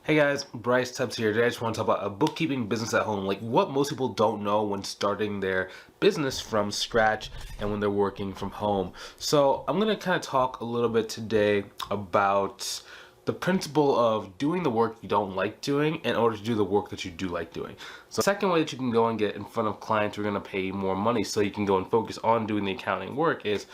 Hey guys, Bryce Tubbs here. Today I just want to talk about a bookkeeping business at home, like what most people don't know when starting their business from scratch and when they're working from home. So I'm going to kind of talk a little bit today about the principle of doing the work you don't like doing in order to do the work that you do like doing. So the second way that you can go and get in front of clients who are going to pay you more money so you can go and focus on doing the accounting work is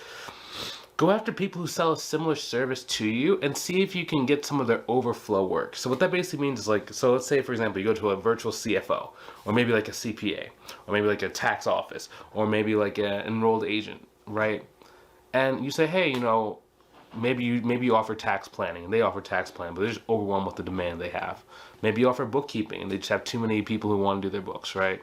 go after people who sell a similar service to you and see if you can get some of their overflow work. So what that basically means is so let's say, for example, you go to a virtual CFO, or maybe like a CPA, or maybe like a tax office, or maybe like an enrolled agent, right? And you say, hey, maybe you offer tax planning, and they offer tax planning, but they're just overwhelmed with the demand they have. Maybe you offer bookkeeping, and they just have too many people who want to do their books, right?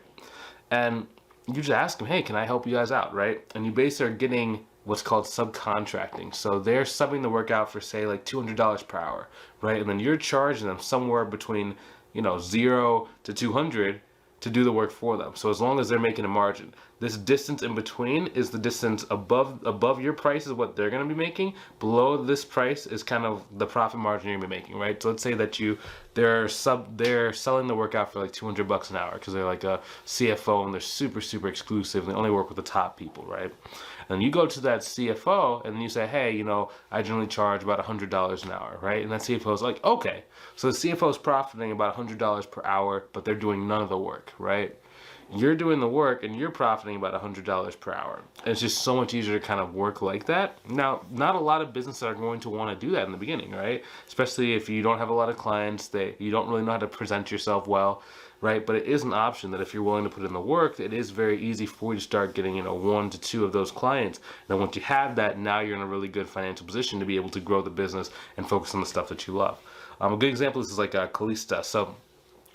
And you just ask them, hey, can I help you guys out, right? And you basically are getting what's called subcontracting. So they're subbing the work out for, say, like $200 per hour, right? And then you're charging them somewhere between, 0 to 200 to do the work for them. So as long as they're making a margin, this distance in between is the distance above your price is what they're going to be making. Below this price is kind of the profit margin you're going to be making, right? So let's say that they're selling the work out for like $200 an hour because they're like a CFO and they're super exclusive and they only work with the top people, right? And you go to that CFO and you say, hey, I generally charge about $100 an hour, right? And that CFO is like, okay. So the CFO is profiting about $100 per hour, but they're doing none of the work, right? You're doing the work and you're profiting about $100 per hour. And it's just so much easier to kind of work like that. Now, not a lot of businesses are going to want to do that in the beginning, right? Especially if you don't have a lot of clients, you don't really know how to present yourself well, right? But it is an option that if you're willing to put in the work, it is very easy for you to start getting, 1 to 2 of those clients. And once you have that, now you're in a really good financial position to be able to grow the business and focus on the stuff that you love. A good example is like Calista. So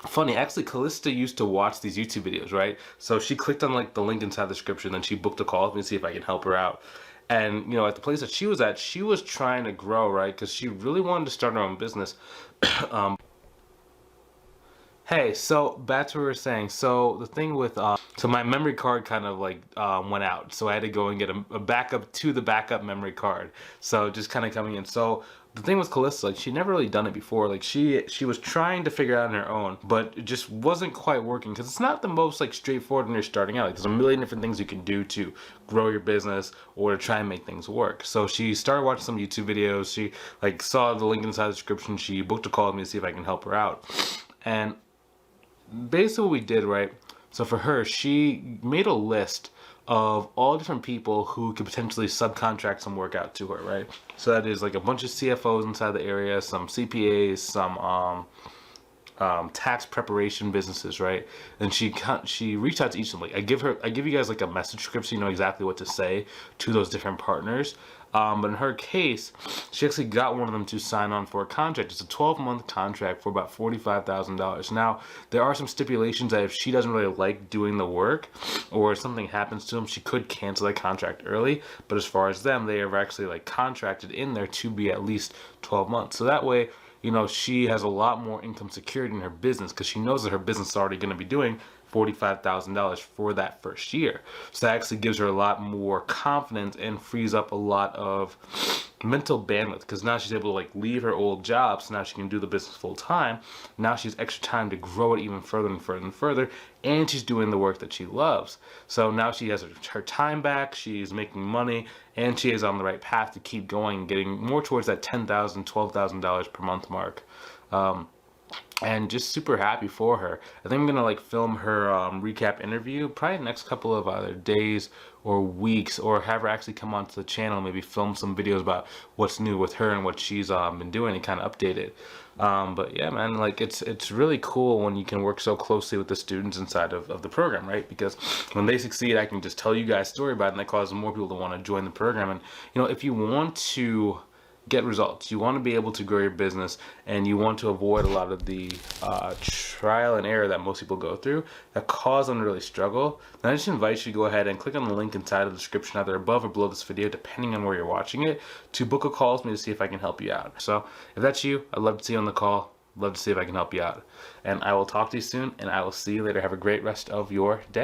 funny, actually, Calista used to watch these YouTube videos, right? So she clicked on like the link inside the description, then she booked a call with me to see if I can help her out. And at the place that she was at, she was trying to grow, right? Because she really wanted to start her own business. Hey, so back to what we were saying. So the thing with, so my memory card kind of like went out. So I had to go and get a backup to the backup memory card. So just kind of coming in. So the thing with Calista, like she'd never really done it before. Like she was trying to figure it out on her own, but it just wasn't quite working because it's not the most like straightforward when you're starting out. Like there's a million different things you can do to grow your business or to try and make things work. So she started watching some YouTube videos. She like saw the link inside the description. She booked a call with me to see if I can help her out. And basically what we did, right? So for her, she made a list of all different people who could potentially subcontract some work out to her, right? So that is like a bunch of CFOs inside the area, some CPAs, some tax preparation businesses, right? And she reached out to each of them. Like I give you guys like a message script so you know exactly what to say to those different partners. But in her case, she actually got one of them to sign on for a contract. It's a 12-month contract for about $45,000. Now, there are some stipulations that if she doesn't really like doing the work or something happens to them, she could cancel that contract early. But as far as them, they are actually like contracted in there to be at least 12 months. So that way, she has a lot more income security in her business because she knows that her business is already going to be doing $45,000 for that first year. So that actually gives her a lot more confidence and frees up a lot of mental bandwidth because now she's able to like leave her old job, so now she can do the business full time. Now she has extra time to grow it even further and further and further, and she's doing the work that she loves. So now she has her time back, she's making money, and she is on the right path to keep going and getting more towards that $10,000, $12,000 per month mark. And just super happy for her. I think I'm gonna like film her recap interview probably the next couple of either days or weeks, or have her actually come onto the channel, maybe film some videos about what's new with her and what she's been doing and kind of update it. But yeah, man, like it's really cool when you can work so closely with the students inside of the program, right? Because when they succeed, I can just tell you guys a story about it, and that causes more people to want to join the program. And if you want to get results, you want to be able to grow your business, and you want to avoid a lot of the trial and error that most people go through that cause them to really struggle, then I just invite you to go ahead and click on the link inside of the description either above or below this video, depending on where you're watching it, to book a call with me to see if I can help you out. So if that's you, I'd love to see you on the call. Love to see if I can help you out. And I will talk to you soon, and I will see you later. Have a great rest of your day.